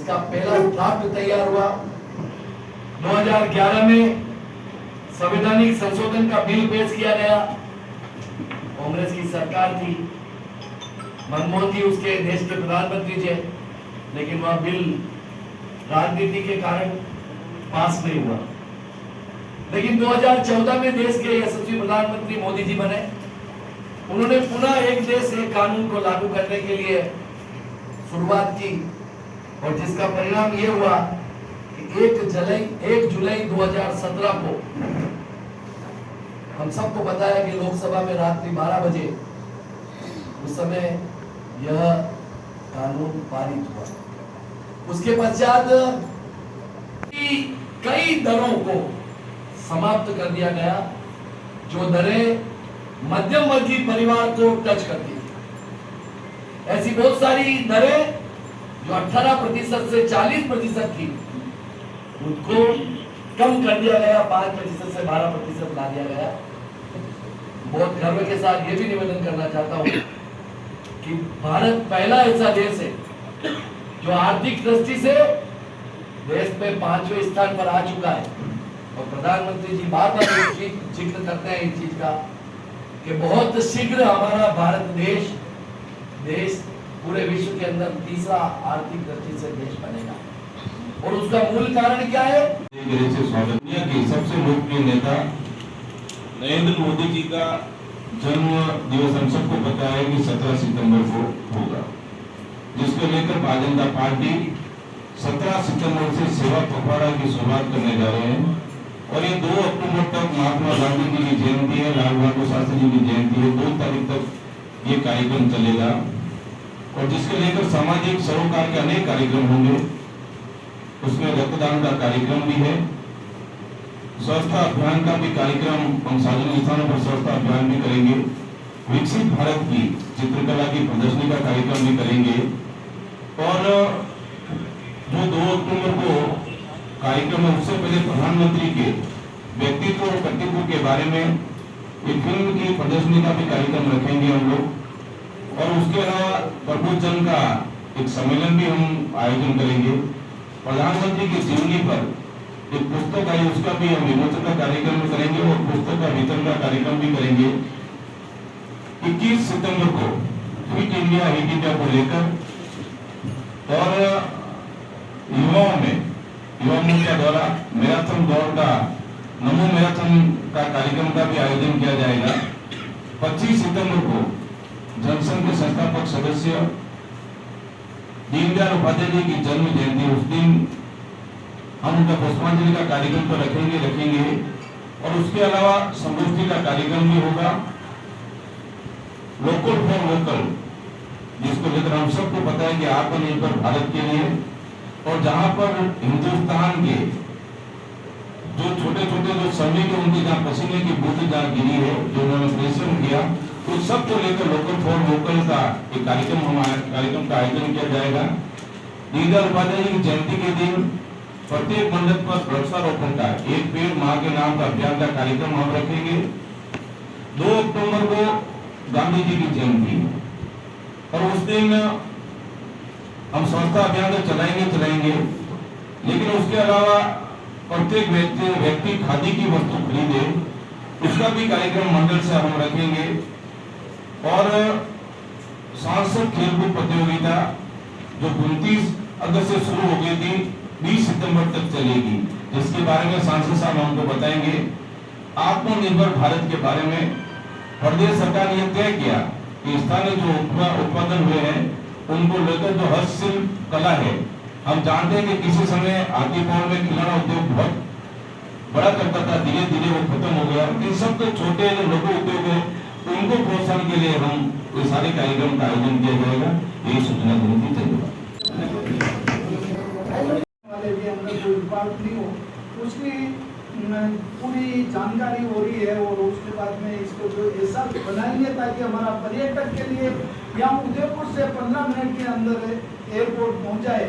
इसका पहला ड्राफ्ट तैयार हुआ। 2011 में संवैधानिक संशोधन का बिल पेश किया गया। कांग्रेस की सरकार थी, मनमोहन जी उसके देश के प्रधानमंत्री थे, लेकिन वह बिल राजनीति के कारण पास नहीं हुआ। लेकिन 2014 में देश के यशस्वी प्रधानमंत्री मोदी जी बने। उन्होंने पुनः एक देश एक कानून को लागू करने के लिए शुरुआत की, और जिसका परिणाम ये हुआ कि 1 जुलाई 2017 को हम सबको पता है कि लोकसभा में रात्रि 12 बजे उस समय यह कानून पारित हुआ। उसके पश्चात कई दरों को समाप्त कर दिया गया, जो दरें मध्यम वर्गीय परिवार को टच करती थी। ऐसी बहुत सारी दरें जो 18% से 40% थी, उनको कम कर दिया गया, 5% से 12% ला दिया गया। बहुत गर्व के साथ ये भी निवेदन करना चाहता हूँ कि भारत पहला ऐसा देश है जो आर्थिक दृष्टि से देश में 5वें स्थान पर आ चुका है। और प्रधानमंत्री जी बार बार जिक्र करते हैं इस चीज का कि बहुत शीघ्र हमारा भारत देश पूरे विश्व के अंदर तीसरा आर्थिक दृष्टि से देश बनेगा। और उसका मूल कारण क्या है? दुनिया के सबसे लोकप्रिय नेता नरेंद्र मोदी जी का जन्म दिवस हम सबको पता है कि 17 सितंबर को होगा, जिसको लेकर भारतीय जनता पार्टी 17 सितंबर से सेवा पखवाड़ा की शुरुआत करने जा रहे हैं। और ये 2 अक्टूबर तक महात्मा गांधी जी की जयंती है, लाल बहादुर शास्त्री जी की जयंती है, 2 तारीख तक ये कार्यक्रम चलेगा। और जिसके लेकर सामाजिक सरोकार के अनेक कार्यक्रम होंगे। उसमें रक्तदान का कार्यक्रम भी है, स्वच्छता अभियान का भी कार्यक्रम, हम सार्वजनिक स्थानों पर स्वच्छता अभियान भी करेंगे। विकसित भारत की चित्रकला की प्रदर्शनी का कार्यक्रम भी करेंगे। और जो 2 अक्टूबर को कार्यक्रम है, उससे पहले प्रधानमंत्री के व्यक्तित्व और कर्तव्य के बारे में एक फिल्म की प्रदर्शनी का भी कार्यक्रम रखेंगे हम लोग। और उसके अलावा प्रबुद्धजन का एक सम्मेलन भी हम आयोजन करेंगे। प्रधानमंत्री की जीवनी पर एक पुस्तक आई, उसका भी हम विमोचन का कार्यक्रम करेंगे और पुस्तक का वितरण का कार्यक्रम भी करेंगे। 21 सितंबर को फिट इंडिया को लेकर और युवा मोर्चा द्वारा मैराथन दौड़ का, नमो मैराथन का कार्यक्रम का भी आयोजन किया जाएगा। 25 सितंबर को जनसंघ के संस्थापक सदस्य दीनदयाल उपाध्याय जी की जन्म जयंती, उस दिन हम उनका पुष्पांजलि का कार्यक्रम तो रखेंगे। और उसके अलावा संगोष्ठी का कार्यक्रम भी होगा, लोकल फॉर लोकल, जिसको लेकर हम सबको पता है कि आत्मनिर्भर भारत के लिए। और जहां पर हिंदुस्तान के जो छोटे जो श्रमिक है, उनकी जहाँ पसीने की बूंद जहाँ गिरी है, जो उन्होंने परिश्रम किया, तो सबको लेकर लोकल फॉर लोकल का एक कार्यक्रम का आयोजन किया जाएगा। दीनदयाल उपाध्याय जी की जयंती के दिन प्रत्येक मंडप पर वृक्षारोपण का, एक पेड़ मां के नाम का अभियान का कार्यक्रम हम रखेंगे। 2 अक्टूबर को गांधी जी की जयंती, और उस दिन हम स्वच्छता अभियान तो चलाएंगे, लेकिन उसके अलावा प्रत्येक व्यक्ति खादी की वस्तु खरीदे, उसका भी कार्यक्रम मंडल से हम रखेंगे। और सांसद खेलकूद प्रतियोगिता जो 29 अगस्त से शुरू हो गई थी, 20 सितंबर तक चलेगी, जिसके बारे में सांसद साहब हमको बताएंगे। आत्मनिर्भर भारत के बारे में प्रदेश सरकार ने तय किया कि स्थानीय जो उत्पादन हुए हैं, उनको लेकर जो हस्तशिल्प कला है, हम जानते हैं कि किसी समय आदिपुर में खिलौना उद्योग बहुत बड़ा करता था, धीरे धीरे वो खत्म हो गया। इन सब तो छोटे जो लघु उद्योग है, उनको प्रोत्साहन के लिए हम ये सारे कार्यक्रम का आयोजन किया जाएगा। यही सूचना देनी थी। धन्यवाद। उसकी पूरी जानकारी हो रही है, और उसके बाद में इसको जो ऐसा बनाएंगे ताकि हमारा पर्यटक के लिए यहाँ उदयपुर से 15 मिनट के अंदर एयरपोर्ट पहुँच जाए।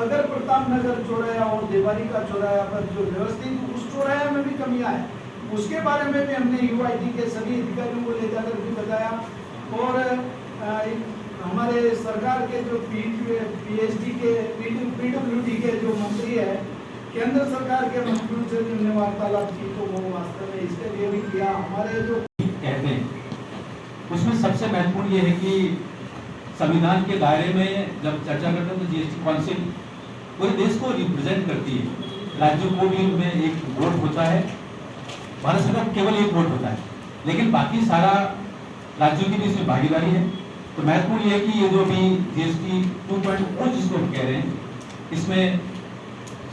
अगर प्रताप नगर चौराया और देवारी का चौराया पर जो व्यवस्थित, उस चौराया में भी कमियां है, उसके बारे में भी हमने UID के सभी अधिकारियों को ले जाकर भी बताया। और हमारे सरकार के जो पीएचडी के पीडब्ल्यूडी के जो मंत्री है, केंद्र सरकार के मंत्रियों से जिन्होंने वार्तालाप की, तो वो वास्तव में इसके लिए भी किया। हमारे जो कहते हैं उसमें सबसे महत्वपूर्ण ये है कि संविधान के दायरे में जब चर्चा करते हैं तो जीएसटी काउंसिल पूरे देश को रिप्रेजेंट करती है। राज्यों को भी उनमें एक वोट होता है, भारत सरकार को केवल एक वोट होता है, लेकिन बाकी सारा राज्यों की भी इसमें भागीदारी है। तो महत्वपूर्ण ये है कि ये जो भी जीएसटी 2.0 जिसको हम कह रहे हैं, इसमें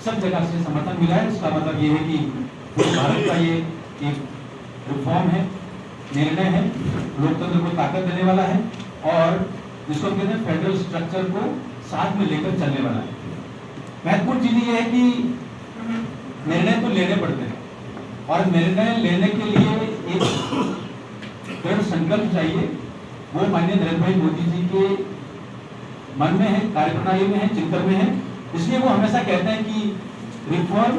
सब जगह से समर्थन मिला है। इसका मतलब ये है कि पूरे भारत का ये एक रिफॉर्म है, निर्णय है, लोकतंत्र को ताकत देने वाला है और जिसको कहते हैं फेडरल स्ट्रक्चर को साथ में लेकर चलने वाला है। महत्वपूर्ण चीज ये है कि निर्णय तो लेने पड़ते हैं और निर्णय लेने के लिए एक दृढ़ संकल्प चाहिए। वो माननीय नरेंद्र भाई मोदी जी के मन में है, कार्यप्रणाली में है, चिंतन में है। इसलिए वो हमेशा कहते हैं कि रिफॉर्म,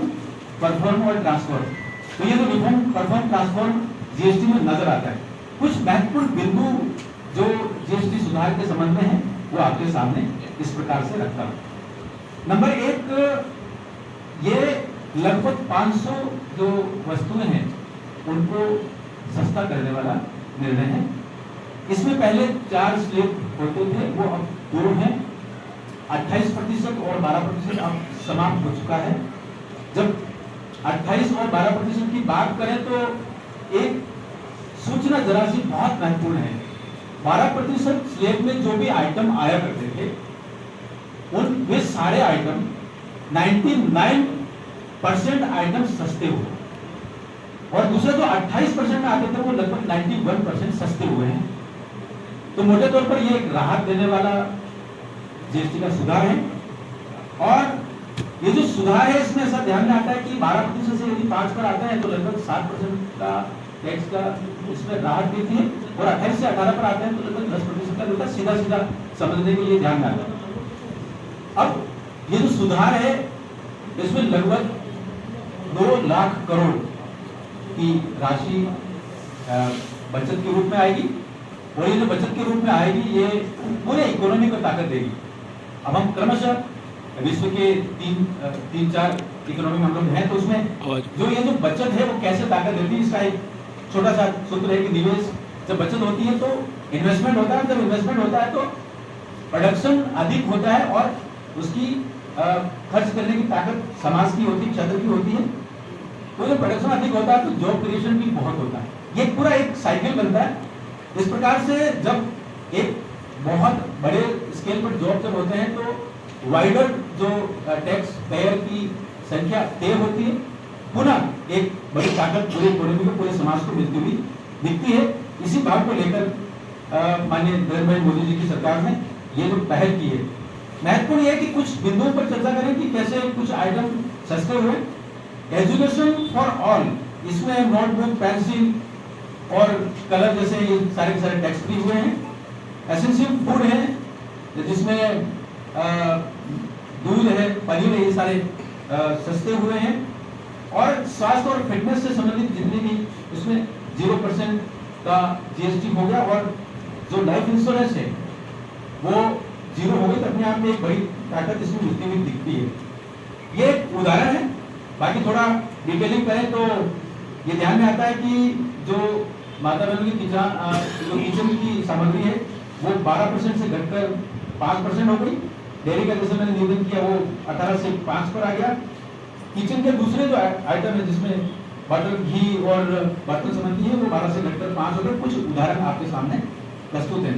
परफॉर्म और ट्रांसफॉर्म। तो ये जो रिफॉर्म, परफॉर्म, ट्रांसफॉर्म जीएसटी में नजर आता है। कुछ महत्वपूर्ण बिंदु जो जीएसटी सुधार के संबंध में है वो आपके सामने इस प्रकार से रखता हूं। नंबर 1, ये लगभग 500 जो वस्तुएं हैं उनको सस्ता करने वाला निर्णय है। इसमें पहले 4 स्लैब होते थे, वो अब 2 हैं। 28% और 12% अब समाप्त हो चुका है। जब 28 और 12% की बात करें तो एक सूचना जरा सी बहुत महत्वपूर्ण है। 12% स्लैब में जो भी आइटम आया करते थे उन वे सारे आइटम 99% आइटम सस्ते हुए और दूसरे जो 28% में आते थे वो लगभग 91% सस्ते हुए हैं। तो मोटे तौर पर ये एक राहत देने वाला जीएसटी का सुधार है। और ये जो सुधार है इसमें ऐसा ध्यान में आता है कि 12% से यदि 5 पर आता है तो लगभग 7% का टैक्स का इसमें राहत देती है और 28 से 18 पर आता है तो लगभग 10% का देता है। सीधा सीधा समझने के लिए ध्यान में आता है। अब ये जो सुधार है इसमें लगभग 2 लाख करोड़ की राशि बचत के रूप में आएगी और ये जो बचत के रूप में आएगी ये पूरे इकोनॉमी को ताकत देगी। अब हम क्रमशः विश्व के 3-4 इकोनॉमी में हम लोग हैं तो उसमें जो ये जो बचत है वो कैसे ताकत देती है इसका एक छोटा सा सूत्र है कि निवेश, जब बचत होती है तो इन्वेस्टमेंट होता है, जब इन्वेस्टमेंट होता है तो प्रोडक्शन अधिक होता है और उसकी खर्च करने की ताकत समाज की होती है, क्षेत्र की होती है। तो जब प्रोडक्शन अधिक होता है तो जॉब क्रिएशन भी बहुत होता है। ये पूरा एक साइकिल बनता है। इस प्रकार से जब एक बहुत बड़े स्केल पर जॉब जब होते हैं तो वाइडर जो टैक्स पेयर की संख्या तय होती है, पुनः एक बड़ी ताकत पूरी इकोनॉमी को, पूरे समाज को मिलती हुई दिखती है। इसी भाव को लेकर माननीय नरेंद्र भाई मोदी जी की सरकार ने ये जो पहल की है। महत्वपूर्ण यह है कि कुछ बिंदुओं पर चर्चा करें कि कैसे कुछ आइटम सस्ते हुए। एजुकेशन फॉर ऑल, इसमें नोटबुक, पेंसिल और कलर जैसे ये सारे के सारे टैक्स फ्री हुए हैं। एसेंशियल फूड है जिसमें दूध है, पनीर है, ये सारे सस्ते हुए हैं। और स्वास्थ्य और फिटनेस से संबंधित जितने भी इसमें 0% का जीएसटी हो गया और जो लाइफ इंश्योरेंस है वो 0 हो गई। तो अपने आप में एक बड़ी ताकत इसमें मिलती हुई दिखती है। ये एक उदाहरण है, बाकी थोड़ा डिटेलिंग करें तो ये ध्यान में आता है कि जो माता बहनों की किचन की सामग्री है वो 12% से घटकर 5% हो गई। डेयरी का जैसे मैंने निवेदन किया वो 18 से 5 पर आ गया। किचन के दूसरे जो आइटम है जिसमें बटर, घी और बर्तन संबंधी है वो 12 से घटकर 5 हो गए। कुछ उदाहरण आपके सामने प्रस्तुत है।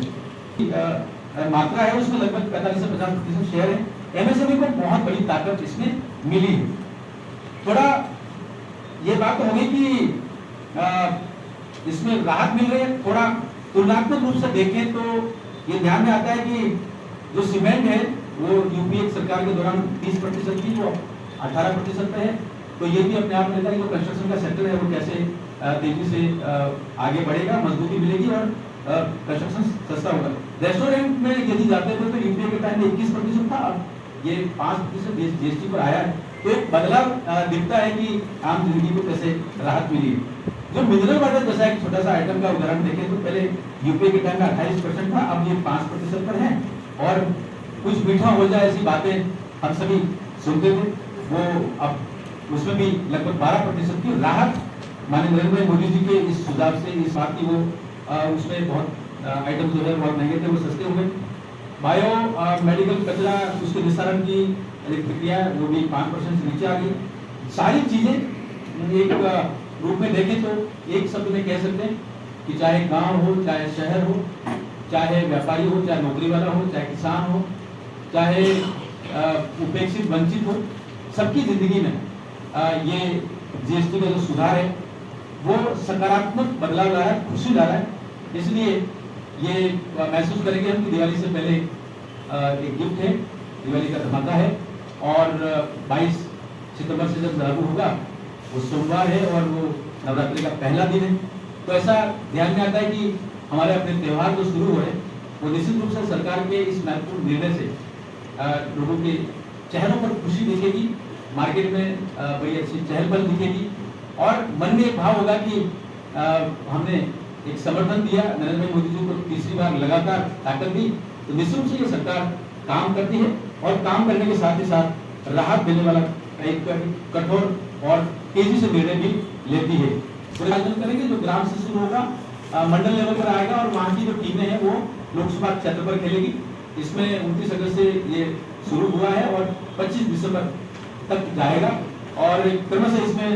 मात्रा है उसमें लगभग 45 से 50% शेयर है। एमएसएमई को बहुत बड़ी ताकत इसमें मिली है। थोड़ा ये बात तो होगी कि इसमें राहत मिल रही है। थोड़ा तुलनात्मक रूप से देखें तो ये ध्यान में आता है कि जो सीमेंट है वो यूपीए सरकार के दौरान 30% थी, वो 18% पे है। तो ये भी अपने आप में जो कंस्ट्रक्शन का सेक्टर है वो कैसे तेजी से आगे बढ़ेगा, मजबूती मिलेगी और कंस्ट्रक्शन सस्ता होगा। रेस्टोरेंट में यदि जाते थे तो यूपीए के टाइम में 21% था, अब ये 5% जीएसटी पर आया है। तो एक बदलाव दिखता है कि आम जिंदगी को कैसे राहत मिली। जो मिनरल वाटर जैसा एक छोटा सा आइटम का उदाहरण देखें तो पहले यूपीए के टाइम में 28% था, अब ये 5% पर है। और कुछ मीठा हो जाए ऐसी बातें हम सभी सुनते थे, वो अब उसमें भी लगभग 12% की राहत माननीय नरेंद्र भाई मोदी जी के इस सुझाव से, इस बात की वो उसमें बहुत आइटम जो है बहुत महंगे थे वो सस्ते हुए। बायो मेडिकल कचरा उसके निस्तारण की प्रक्रिया वो भी 5% से नीचे आ गई। सारी चीजें एक रूप में देखें तो एक शब्द में कह सकते हैं कि चाहे गांव हो, चाहे शहर हो, चाहे व्यापारी हो, चाहे नौकरी वाला हो, चाहे किसान हो, चाहे उपेक्षित वंचित हो, सबकी जिंदगी में ये जीएसटी का जो सुधार है वो सकारात्मक बदलाव ला रहा है, खुशी ला रहा है। इसलिए ये महसूस करेंगे हम कि दिवाली से पहले एक गिफ्ट है, दिवाली का धमाका है। और 22 सितंबर से जब लागू होगा, वो सोमवार है और वो नवरात्रि का पहला दिन है, तो ऐसा ध्यान में आता है कि हमारे अपने त्यौहार जो शुरू हो रहे हैं वो निश्चित रूप से सरकार के इस महत्वपूर्ण निर्णय से लोगों के चेहरों पर खुशी दिखेगी, मार्केट में बड़ी अच्छी चहल पहल दिखेगी और मन में एक भाव होगा कि हमने एक समर्थन दिया नरेंद्र भाई मोदी जी को, तीसरी बार लगातार ताकत दी, तो निश्चित रूप से ये सरकार काम करती है और काम करने के साथ ही साथ राहत देने वाला एक कठोर और तेजी से निर्णय भी लेती है। आयोजन करेंगे जो ग्राम से शुरू होगा, मंडल लेवल पर आएगा और वहाँ की जो टीमें हैं वो लोकसभा क्षेत्र पर खेलेगी। इसमें 29 अगस्त से ये शुरू हुआ है और 25 दिसंबर तक जाएगा और क्रमशः इसमें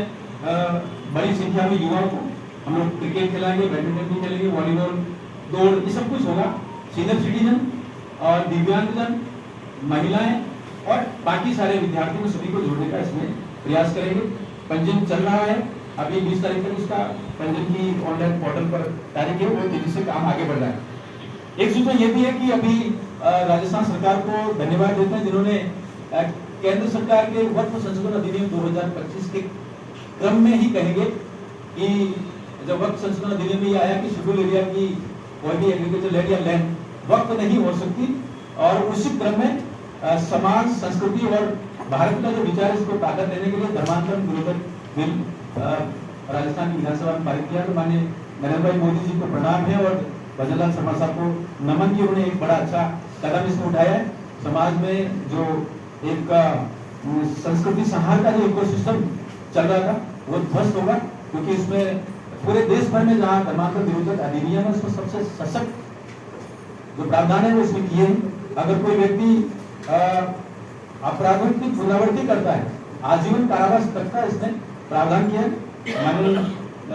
बड़ी संख्या में युवाओं को हम लोग क्रिकेट खिलाएंगे, बैडमिंटन भी खेलेंगे, वॉलीबॉल, दौड़, ये सब कुछ होगा। सीनियर सिटीजन और दिव्यांगजन, महिलाएं और बाकी सारे विद्यार्थियों सभी को जोड़ने का इसमें प्रयास करेंगे। पंजीयन चल रहा है, अभी 20 तारीख तक इसका पंजीयन की ऑनलाइन पोर्टल पर तारीख है, वो तेजी से काम आगे बढ़ रहा है। एक सूचना ये भी है कि अभी राजस्थान सरकार को धन्यवाद देते हैं जिन्होंने केंद्र सरकार के वक्फ संशोधन अधिनियम 2025 के क्रम में ही कहेंगे कि जब वक्फ संशोधन अधिनियम में आया कि शेड्यूल एरिया की कोई भी एग्रीकल्चर लैंड या लैंड वक्फ नहीं हो सकती, और उसी क्रम में समाज, संस्कृति और भारत का जो विचार है इसको ताकत देने के लिए धर्मांतरण विरोधक बिल राजस्थान की विधानसभा में पारित किया। तो माननीय नरेंद्र भाई मोदी जी को प्रणाम है और भजनलाल शर्मा साहब को नमन, की उन्होंने एक बड़ा अच्छा कदम इसमें उठाया है। समाज में जो एक संस्कृति संहार का जो इकोसिस्टम चल रहा था वो ध्वस्त होगा, क्योंकि इसमें पूरे देश भर में जहाँ धर्मांतरण विरोधक अधिनियम है उसमें सबसे सशक्त जो प्रावधान है वो इसमें किए हैं। अगर कोई व्यक्ति अपराधों की पुनरावृत्ति करता है, आजीवन कारावास तक का इसमें प्रावधान किया है। माननीय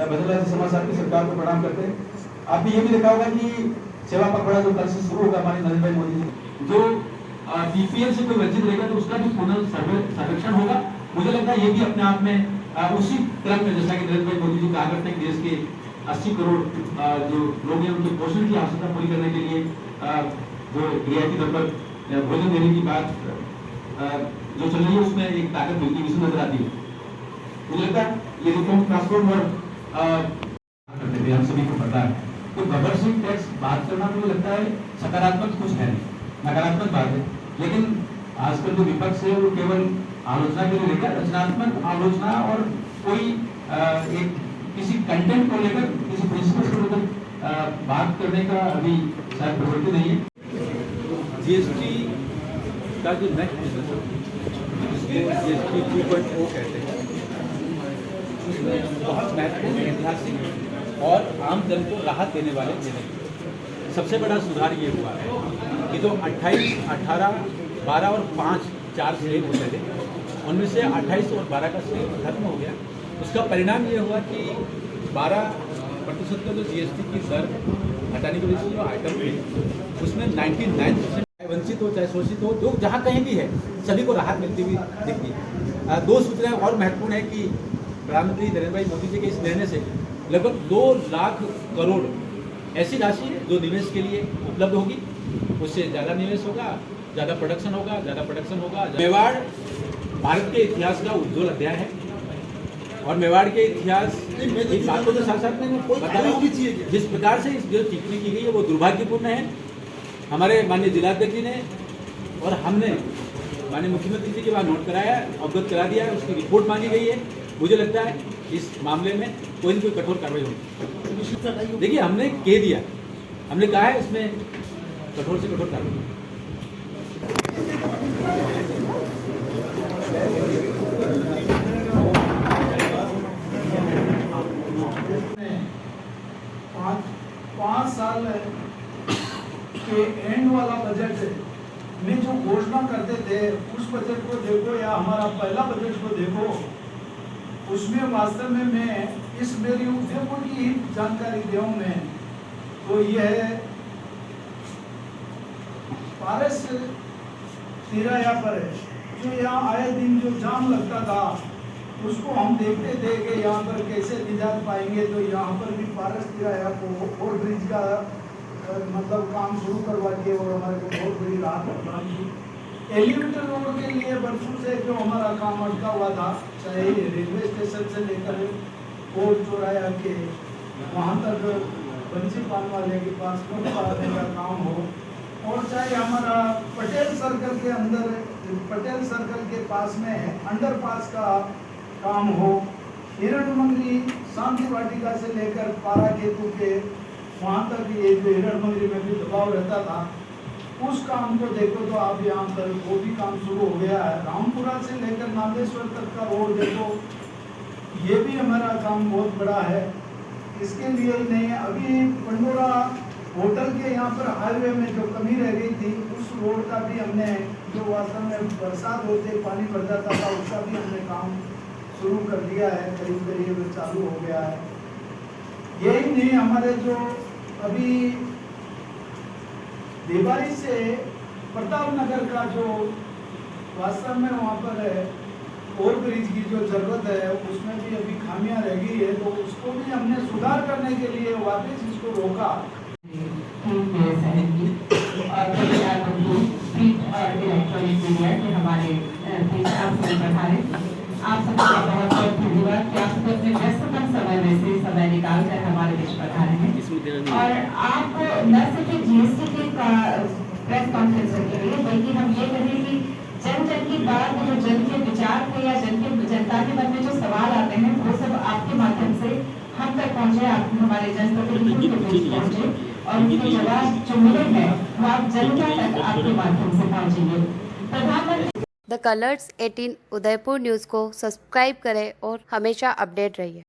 भजनलाल शर्मा साहब की सरकार को प्रणाम करते हैं। आपने ये भी देखा होगा कि सेवा पखवाड़ा जो कल से शुरू होगा हमारे नरेंद्र भाई मोदी जी, जो बीपीएल से कोई वंचित रहेगा तो उसका भी पुनर्सर्वेक्षण होगा। मुझे लगता है ये भी अपने आप में उसी क्रम में, जैसा कि नरेंद्र भाई मोदी जी कहा करते हैं, देश के 80 करोड़ जो लोग हैं उनके पोषण की आवश्यकता पूरी करने के लिए जो रियायती दर पर भोजन देने की बात जो चल रही है उसमें एक ताकत मिलती है, नजर आती है। मुझे लगता है ये रिफॉर्म ट्रांसफॉर्म हम सभी को पता है। तो गवर्नमेंट टैक्स बात करना मुझे लगता है सकारात्मक कुछ है नहीं, नकारात्मक बात है। लेकिन आजकल जो विपक्ष है वो केवल आलोचना के लिए लेकर रचनात्मक आलोचना और कोई एक किसी कंटेंट को लेकर, किसी प्रिंसिपल को लेकर बात करने का अभी शायद प्रवृत्ति नहीं है। जीएसटी का जो नेक्स्ट जीएसटी 2.0 कहते हैं, उसमें बहुत महत्वपूर्ण, ऐतिहासिक और आम जन को राहत देने वाले निर्णय। सबसे बड़ा सुधार ये हुआ है कि जो 28, 18, 12 और 5 4 स्लैब होते थे, उनमें से 28 और 12 का स्लैब खत्म हो गया। उसका परिणाम ये हुआ कि 12% का जो जीएसटी की दर हटाने की वजह से जो आइटम थे उसमें 99% वंचित हो चाहे शोषित हो, जो जहाँ कहीं भी है सभी को राहत मिलती हुई दिखती है। 2 सूचनाएं और महत्वपूर्ण है कि प्रधानमंत्री नरेंद्र भाई मोदी जी के इस निर्णय से लगभग 2 लाख करोड़ ऐसी राशि जो निवेश के लिए उपलब्ध होगी, उससे ज़्यादा निवेश होगा, ज़्यादा प्रोडक्शन होगा। मेवाड़ भारत के इतिहास का उज्ज्वल अध्याय है और मेवाड़ के इतिहास एक बातों के साथ साथ में बता रहा हूँ, जिस प्रकार से जो टिप्पणी की गई है वो दुर्भाग्यपूर्ण है। हमारे माननीय जिलाध्यक्ष जी ने और हमने माननीय मुख्यमंत्री जी के बाद नोट कराया, अवगत करा दिया है, उसकी रिपोर्ट मांगी गई है। मुझे लगता है इस मामले में कोई न कोई कठोर कार्रवाई होगी। देखिए, हमने कह दिया, हमने कहा है इसमें कठोर से कठोर कार्रवाई। 5 साल के एंड वाला बजट में जो घोषणा करते थे, उस बजट को देखो या हमारा पहला बजट को देखो, उसमें वास्तव में मैं इस मेरी उदयपुर की जानकारी दूं मैं, तो यह पारस तिराया पर है, जो यहाँ आए दिन जो जाम लगता था, उसको हम देखते थे कि यहाँ पर कैसे निजात पाएंगे। तो यहाँ पर भी पारस तिराया को और ब्रिज का मतलब काम शुरू करवा के और हमारे को बहुत बड़ी राहत प्रदान की। एलिवेटर रोड के लिए बरसों से जो हमारा काम अटका हुआ था, चाहे रेलवे स्टेशन से लेकर कोट चौराया के वहाँ तक बंसी पान वाले के पास पाने का काम हो, और चाहे हमारा पटेल सर्कल के अंदर, पटेल सर्कल के पास में अंडरपास का काम हो, हिरणमंगरी शांति वाटिका से लेकर पारा केतु के वहाँ तक ये जो हिरणमंगरी में भी दबाव रहता था, उस काम को देखो तो आप यहाँ पर वो भी काम शुरू हो गया है। रामपुरा से लेकर नागेश्वर तक का रोड देखो, ये भी हमारा काम बहुत बड़ा है। इसके लिए ही नहीं, अभी पंडोरा होटल के यहाँ पर हाईवे में जो कमी रह गई थी, उस रोड का भी हमने, जो वास्तव में बरसात होते पानी भर जाता था, उसका भी हमने काम शुरू कर दिया है, करीब करीब चालू हो गया है। यही नहीं, हमारे जो अभी देवारी से प्रताप नगर का जो वास्तव में वहाँ पर है ओवर ब्रिज की जो जरूरत है, उसमें भी अभी खामियां रह गई है, तो उसको भी हमने सुधार करने के लिए वापस इसको रोका। और इलेक्ट्रॉनिक मीडिया के हमारे आप सबका बहुत बहुत धन्यवाद कि आप सब अपने व्यस्ततम समय में से समय निकाल कर हमारे बीच पधारे हैं। और आप न सिर्फ जीएसटी के प्रेस कॉन्फ्रेंस के लिए, बल्कि हम ये कहें कि जन जन की बात, जो जन के विचार थे या जनता के मन में जो सवाल आते हैं, वो सब आपके माध्यम से हम तक पहुँचे, आप हमारे जनप्रतिनिधियों के बीच पहुँचे, और उनके जवाब जो मिले हैं वो आप जनता तक आपके माध्यम से पहुँचेंगे। प्रधानमंत्री द कलर्स 18 उदयपुर न्यूज़ को सब्सक्राइब करें और हमेशा अपडेट रहिए।